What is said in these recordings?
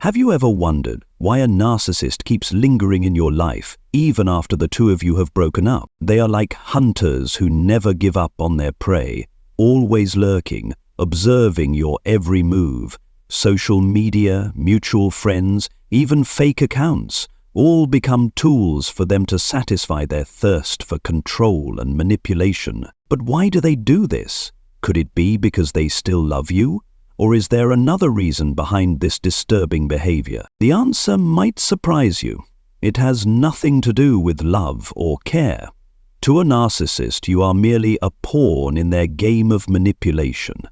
Have you ever wondered why a narcissist keeps lingering in your life even after the two of you have broken up? They are like hunters who never give up on their prey, always lurking, observing your every move. Social media, mutual friends, even fake accounts, all become tools for them to satisfy their thirst for control and manipulation. But why do they do this? Could it be because they still love you? Or is there another reason behind this disturbing behavior? The answer might surprise you. It has nothing to do with love or care. To a narcissist, you are merely a pawn in their game of manipulation.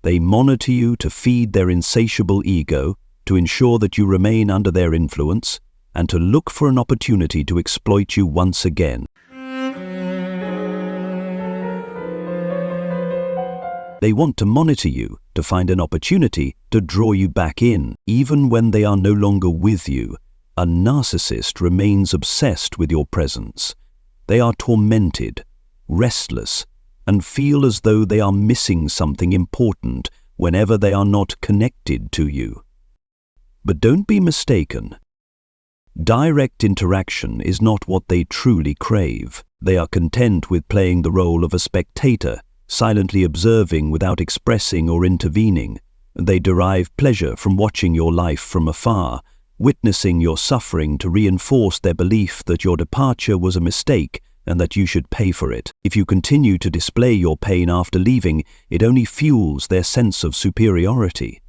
They monitor you to feed their insatiable ego, to ensure that you remain under their influence, and to look for an opportunity to exploit you once again. They want to monitor you, to find an opportunity to draw you back in, even when they are no longer with you. A narcissist remains obsessed with your presence. They are tormented, restless, and feel as though they are missing something important whenever they are not connected to you. But don't be mistaken. Direct interaction is not what they truly crave. They are content with playing the role of a spectator, silently observing without expressing or intervening. They derive pleasure from watching your life from afar, witnessing your suffering to reinforce their belief that your departure was a mistake and that you should pay for it. If you continue to display your pain after leaving, it only fuels their sense of superiority.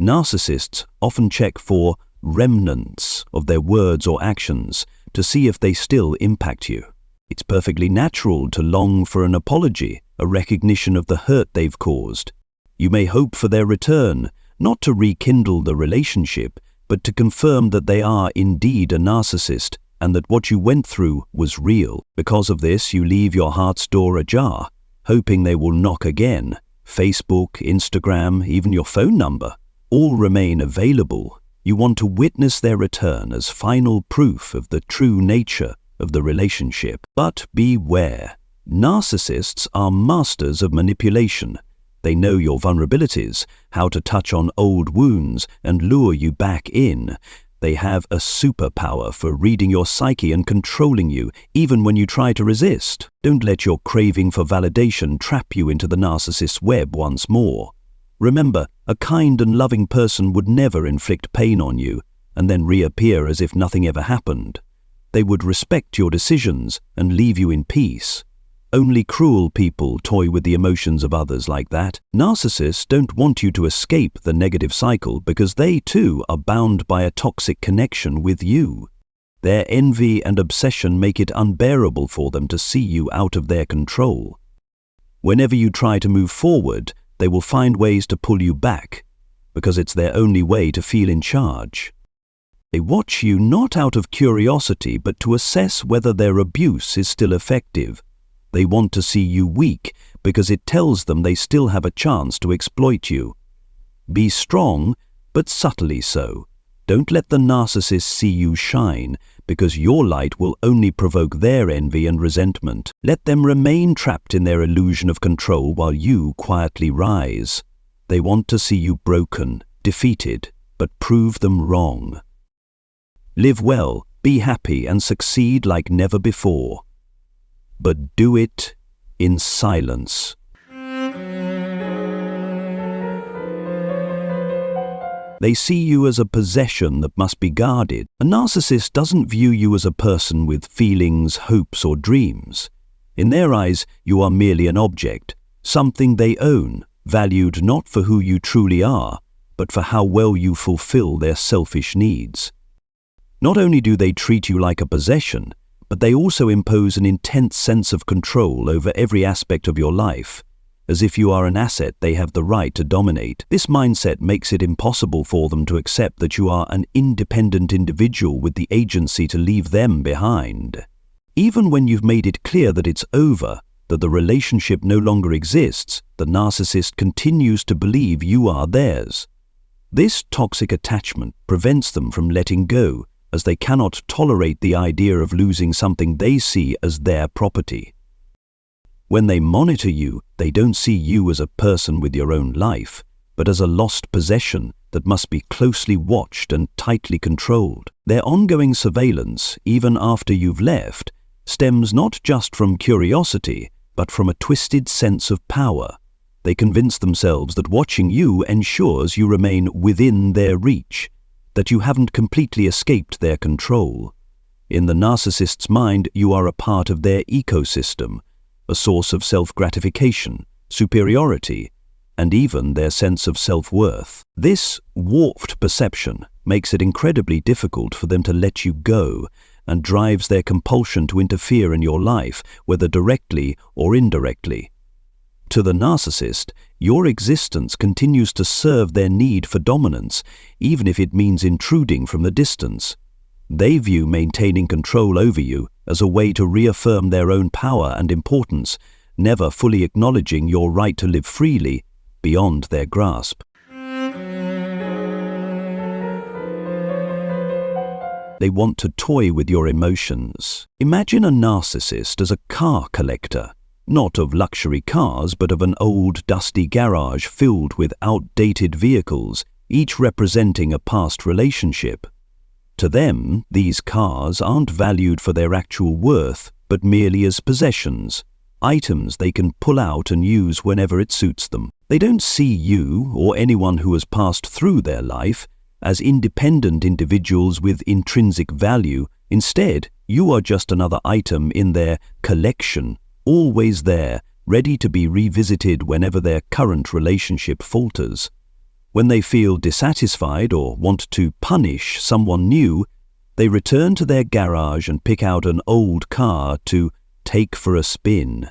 Narcissists often check for remnants of their words or actions to see if they still impact you. It's perfectly natural to long for an apology, a recognition of the hurt they've caused. You may hope for their return, not to rekindle the relationship, but to confirm that they are indeed a narcissist and that what you went through was real. Because of this, you leave your heart's door ajar, hoping they will knock again. Facebook, Instagram, even your phone number, all remain available. You want to witness their return as final proof of the true nature of the relationship. But beware. Narcissists are masters of manipulation. They know your vulnerabilities, how to touch on old wounds and lure you back in. They have a superpower for reading your psyche and controlling you, even when you try to resist. Don't let your craving for validation trap you into the narcissist's web once more. Remember, a kind and loving person would never inflict pain on you and then reappear as if nothing ever happened. They would respect your decisions and leave you in peace. Only cruel people toy with the emotions of others like that. Narcissists don't want you to escape the negative cycle because they too are bound by a toxic connection with you. Their envy and obsession make it unbearable for them to see you out of their control. Whenever you try to move forward, they will find ways to pull you back because it's their only way to feel in charge. They watch you not out of curiosity but to assess whether their abuse is still effective. They want to see you weak because it tells them they still have a chance to exploit you. Be strong, but subtly so. Don't let the narcissist see you shine because your light will only provoke their envy and resentment. Let them remain trapped in their illusion of control while you quietly rise. They want to see you broken, defeated, but prove them wrong. Live well, be happy, and succeed like never before. But do it in silence. They see you as a possession that must be guarded. A narcissist doesn't view you as a person with feelings, hopes, or dreams. In their eyes, you are merely an object, something they own, valued not for who you truly are, but for how well you fulfill their selfish needs. Not only do they treat you like a possession, but they also impose an intense sense of control over every aspect of your life. As if you are an asset they have the right to dominate. This mindset makes it impossible for them to accept that you are an independent individual with the agency to leave them behind. Even when you've made it clear that it's over, that the relationship no longer exists, the narcissist continues to believe you are theirs. This toxic attachment prevents them from letting go, as they cannot tolerate the idea of losing something they see as their property. When they monitor you, they don't see you as a person with your own life, but as a lost possession that must be closely watched and tightly controlled. Their ongoing surveillance, even after you've left, stems not just from curiosity, but from a twisted sense of power. They convince themselves that watching you ensures you remain within their reach, that you haven't completely escaped their control. In the narcissist's mind, you are a part of their ecosystem, a source of self-gratification, superiority, and even their sense of self-worth. This warped perception makes it incredibly difficult for them to let you go and drives their compulsion to interfere in your life, whether directly or indirectly. To the narcissist, your existence continues to serve their need for dominance, even if it means intruding from the distance. They view maintaining control over you as a way to reaffirm their own power and importance, never fully acknowledging your right to live freely beyond their grasp. They want to toy with your emotions. Imagine a narcissist as a car collector, not of luxury cars, but of an old, dusty garage filled with outdated vehicles, each representing a past relationship. To them, these cars aren't valued for their actual worth, but merely as possessions, items they can pull out and use whenever it suits them. They don't see you, or anyone who has passed through their life, as independent individuals with intrinsic value. Instead, you are just another item in their collection, always there, ready to be revisited whenever their current relationship falters. When they feel dissatisfied or want to punish someone new, they return to their garage and pick out an old car to take for a spin.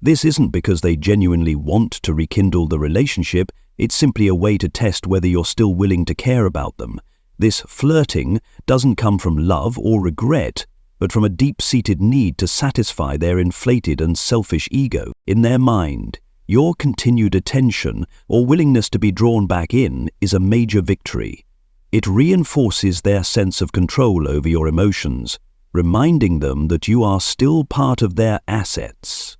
This isn't because they genuinely want to rekindle the relationship, it's simply a way to test whether you're still willing to care about them. This flirting doesn't come from love or regret, but from a deep-seated need to satisfy their inflated and selfish ego. In their mind, your continued attention or willingness to be drawn back in is a major victory. It reinforces their sense of control over your emotions, reminding them that you are still part of their assets.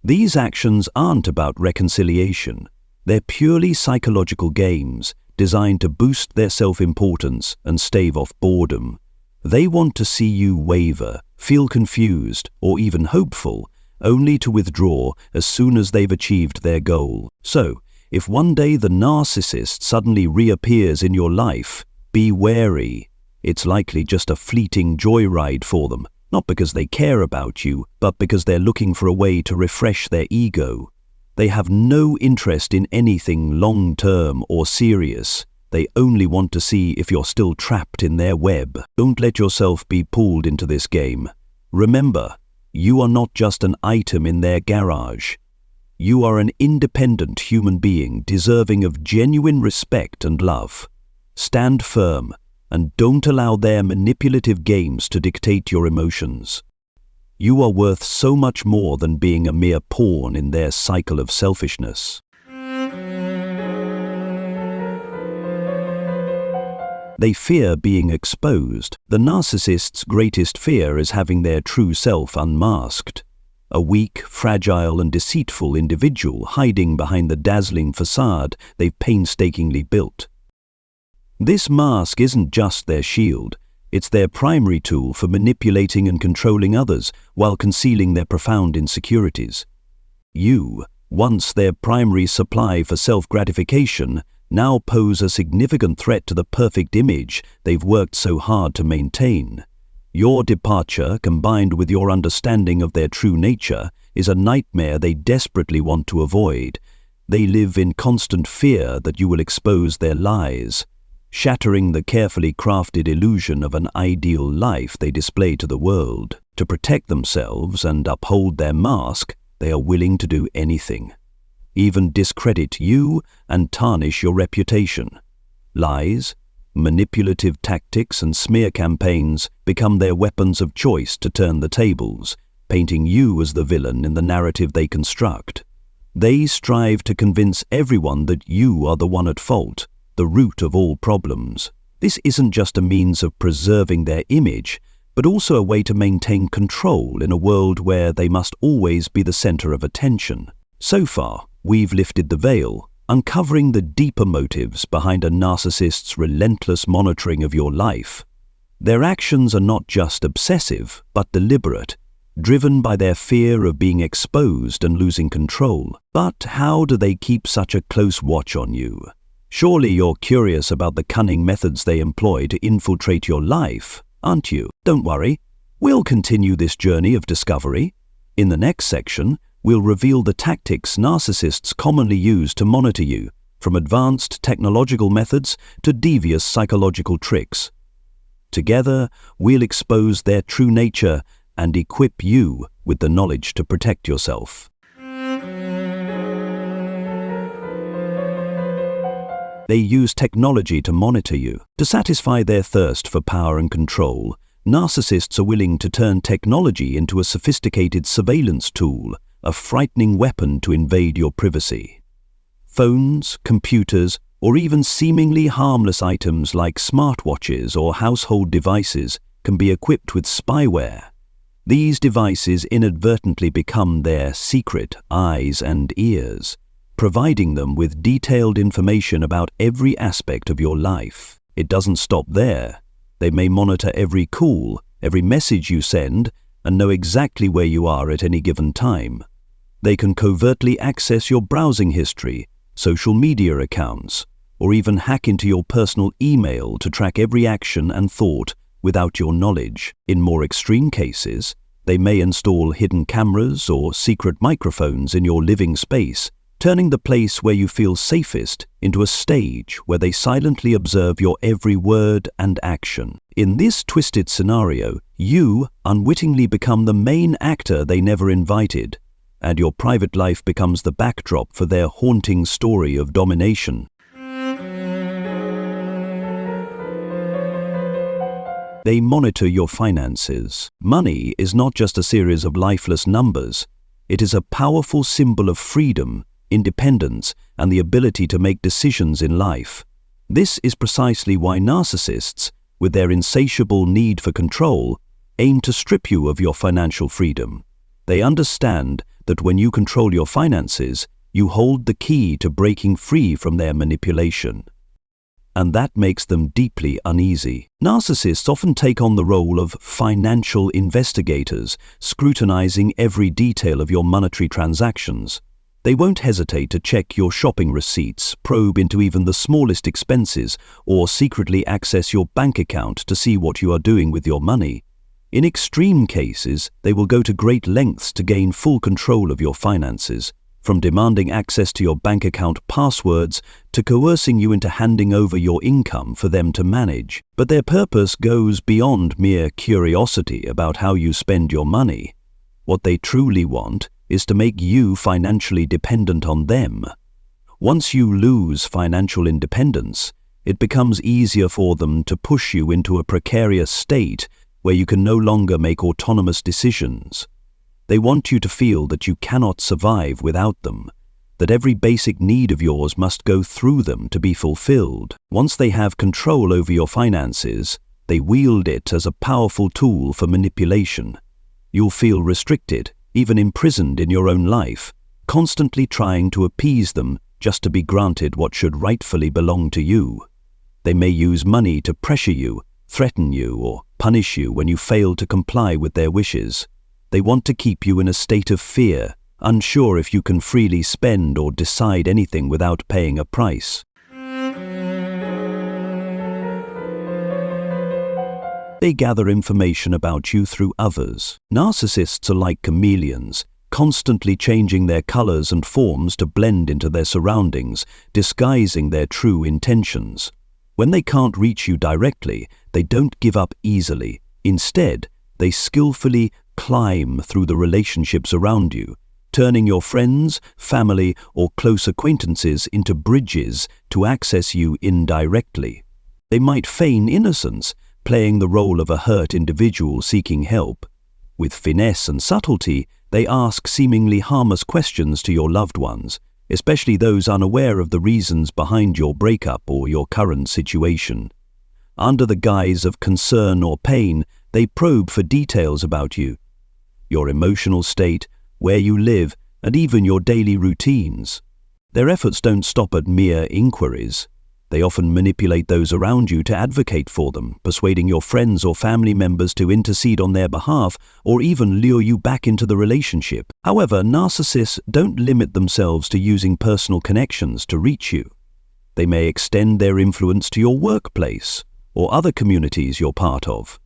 These actions aren't about reconciliation. They're purely psychological games designed to boost their self-importance and stave off boredom. They want to see you waver, feel confused, or even hopeful, only to withdraw as soon as they've achieved their goal. So, if one day the narcissist suddenly reappears in your life, be wary. It's likely just a fleeting joyride for them, not because they care about you, but because they're looking for a way to refresh their ego. They have no interest in anything long-term or serious. They only want to see if you're still trapped in their web. Don't let yourself be pulled into this game. Remember, you are not just an item in their garage. You are an independent human being deserving of genuine respect and love. Stand firm and don't allow their manipulative games to dictate your emotions. You are worth so much more than being a mere pawn in their cycle of selfishness. They fear being exposed. The narcissist's greatest fear is having their true self unmasked. A weak, fragile, and deceitful individual hiding behind the dazzling facade they've painstakingly built. This mask isn't just their shield, it's their primary tool for manipulating and controlling others while concealing their profound insecurities. You, once their primary supply for self-gratification, now pose a significant threat to the perfect image they've worked so hard to maintain. Your departure, combined with your understanding of their true nature, is a nightmare they desperately want to avoid. They live in constant fear that you will expose their lies, shattering the carefully crafted illusion of an ideal life they display to the world. To protect themselves and uphold their mask, they are willing to do anything. Even discredit you and tarnish your reputation. Lies, manipulative tactics and smear campaigns become their weapons of choice to turn the tables, painting you as the villain in the narrative they construct. They strive to convince everyone that you are the one at fault, the root of all problems. This isn't just a means of preserving their image, but also a way to maintain control in a world where they must always be the center of attention. So far, we've lifted the veil, uncovering the deeper motives behind a narcissist's relentless monitoring of your life. Their actions are not just obsessive, but deliberate, driven by their fear of being exposed and losing control. But how do they keep such a close watch on you? Surely you're curious about the cunning methods they employ to infiltrate your life, aren't you? Don't worry, we'll continue this journey of discovery. In the next section, we'll reveal the tactics narcissists commonly use to monitor you, from advanced technological methods to devious psychological tricks. Together, we'll expose their true nature and equip you with the knowledge to protect yourself. They use technology to monitor you. To satisfy their thirst for power and control, narcissists are willing to turn technology into a sophisticated surveillance tool, a frightening weapon to invade your privacy. Phones, computers, or even seemingly harmless items like smartwatches or household devices can be equipped with spyware. These devices inadvertently become their secret eyes and ears, providing them with detailed information about every aspect of your life. It doesn't stop there. They may monitor every call, every message you send, and know exactly where you are at any given time. They can covertly access your browsing history, social media accounts, or even hack into your personal email to track every action and thought without your knowledge. In more extreme cases, they may install hidden cameras or secret microphones in your living space, turning the place where you feel safest into a stage where they silently observe your every word and action. In this twisted scenario, you unwittingly become the main actor they never invited, and your private life becomes the backdrop for their haunting story of domination. They monitor your finances. Money is not just a series of lifeless numbers. It is a powerful symbol of freedom, independence, and the ability to make decisions in life. This is precisely why narcissists, with their insatiable need for control, aim to strip you of your financial freedom. They understand that when you control your finances, you hold the key to breaking free from their manipulation. And that makes them deeply uneasy. Narcissists often take on the role of financial investigators, scrutinizing every detail of your monetary transactions. They won't hesitate to check your shopping receipts, probe into even the smallest expenses, or secretly access your bank account to see what you are doing with your money. In extreme cases, they will go to great lengths to gain full control of your finances, from demanding access to your bank account passwords to coercing you into handing over your income for them to manage. But their purpose goes beyond mere curiosity about how you spend your money. What they truly want is to make you financially dependent on them. Once you lose financial independence, it becomes easier for them to push you into a precarious state where you can no longer make autonomous decisions. They want you to feel that you cannot survive without them, that every basic need of yours must go through them to be fulfilled. Once they have control over your finances, they wield it as a powerful tool for manipulation. You'll feel restricted, even imprisoned in your own life, constantly trying to appease them just to be granted what should rightfully belong to you. They may use money to pressure you, threaten you, or punish you when you fail to comply with their wishes. They want to keep you in a state of fear, unsure if you can freely spend or decide anything without paying a price. They gather information about you through others. Narcissists are like chameleons, constantly changing their colors and forms to blend into their surroundings, disguising their true intentions. When they can't reach you directly, they don't give up easily. Instead, they skillfully climb through the relationships around you, turning your friends, family, or close acquaintances into bridges to access you indirectly. They might feign innocence, playing the role of a hurt individual seeking help. With finesse and subtlety, they ask seemingly harmless questions to your loved ones, especially those unaware of the reasons behind your breakup or your current situation. Under the guise of concern or pain, they probe for details about you, your emotional state, where you live, and even your daily routines. Their efforts don't stop at mere inquiries. They often manipulate those around you to advocate for them, persuading your friends or family members to intercede on their behalf, or even lure you back into the relationship. However, narcissists don't limit themselves to using personal connections to reach you. They may extend their influence to your workplace or other communities you're part of.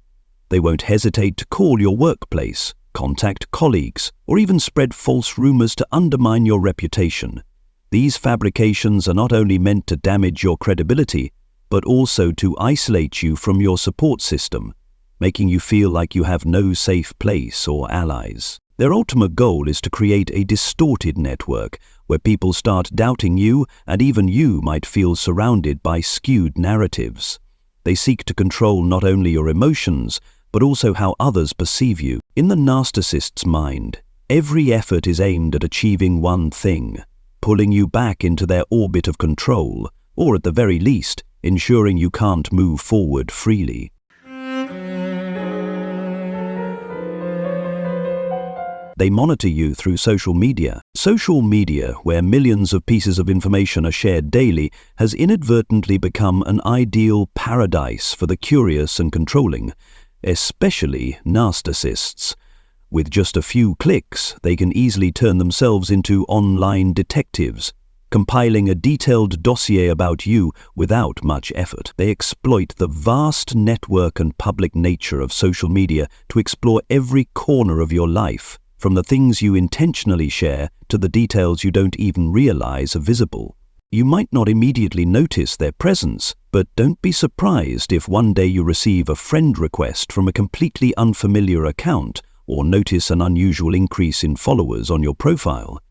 They won't hesitate to call your workplace, contact colleagues, or even spread false rumors to undermine your reputation. These fabrications are not only meant to damage your credibility, but also to isolate you from your support system, making you feel like you have no safe place or allies. Their ultimate goal is to create a distorted network where people start doubting you, and even you might feel surrounded by skewed narratives. They seek to control not only your emotions, but also how others perceive you. In the narcissist's mind, every effort is aimed at achieving one thing: pulling you back into their orbit of control, or at the very least, ensuring you can't move forward freely. They monitor you through social media. Social media, where millions of pieces of information are shared daily, has inadvertently become an ideal paradise for the curious and controlling, especially narcissists. With just a few clicks, they can easily turn themselves into online detectives, compiling a detailed dossier about you without much effort. They exploit the vast network and public nature of social media to explore every corner of your life, from the things you intentionally share to the details you don't even realize are visible. You might not immediately notice their presence, but don't be surprised if one day you receive a friend request from a completely unfamiliar account, or notice an unusual increase in followers on your profile.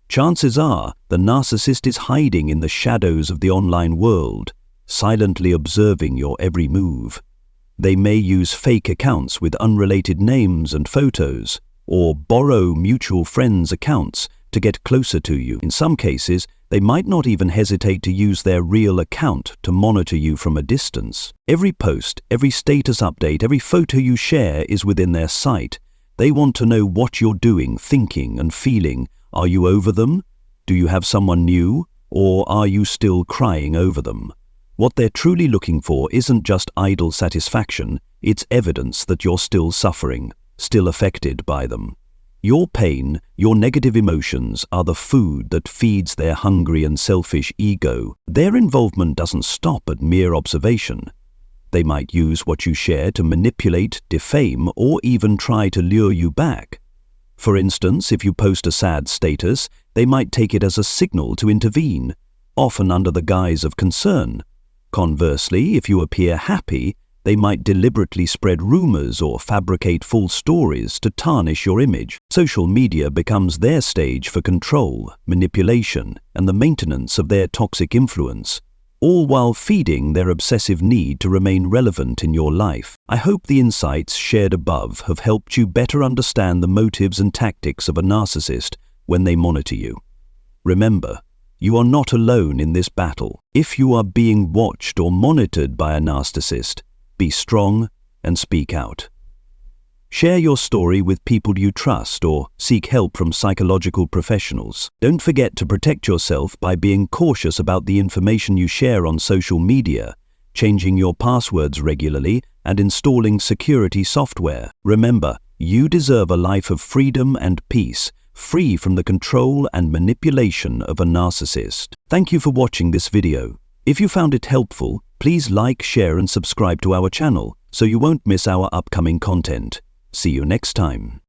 Chances are the narcissist is hiding in the shadows of the online world, silently observing your every move. They may use fake accounts with unrelated names and photos, or borrow mutual friends' accounts to get closer to you. In some cases, they might not even hesitate to use their real account to monitor you from a distance. Every post, every status update, every photo you share is within their sight. They want to know what you're doing, thinking, and feeling. Are you over them? Do you have someone new? Or are you still crying over them? What they're truly looking for isn't just idle satisfaction, it's evidence that you're still suffering, still affected by them. Your pain, your negative emotions are the food that feeds their hungry and selfish ego. Their involvement doesn't stop at mere observation. They might use what you share to manipulate, defame, or even try to lure you back. For instance, if you post a sad status, they might take it as a signal to intervene, often under the guise of concern. Conversely, if you appear happy, they might deliberately spread rumors or fabricate false stories to tarnish your image. Social media becomes their stage for control, manipulation, and the maintenance of their toxic influence, all while feeding their obsessive need to remain relevant in your life. I hope the insights shared above have helped you better understand the motives and tactics of a narcissist when they monitor you. Remember, you are not alone in this battle. If you are being watched or monitored by a narcissist, be strong and speak out. Share your story with people you trust or seek help from psychological professionals. Don't forget to protect yourself by being cautious about the information you share on social media, changing your passwords regularly, and installing security software. Remember, you deserve a life of freedom and peace, free from the control and manipulation of a narcissist. Thank you for watching this video. If you found it helpful, please like, share, and subscribe to our channel so you won't miss our upcoming content. See you next time.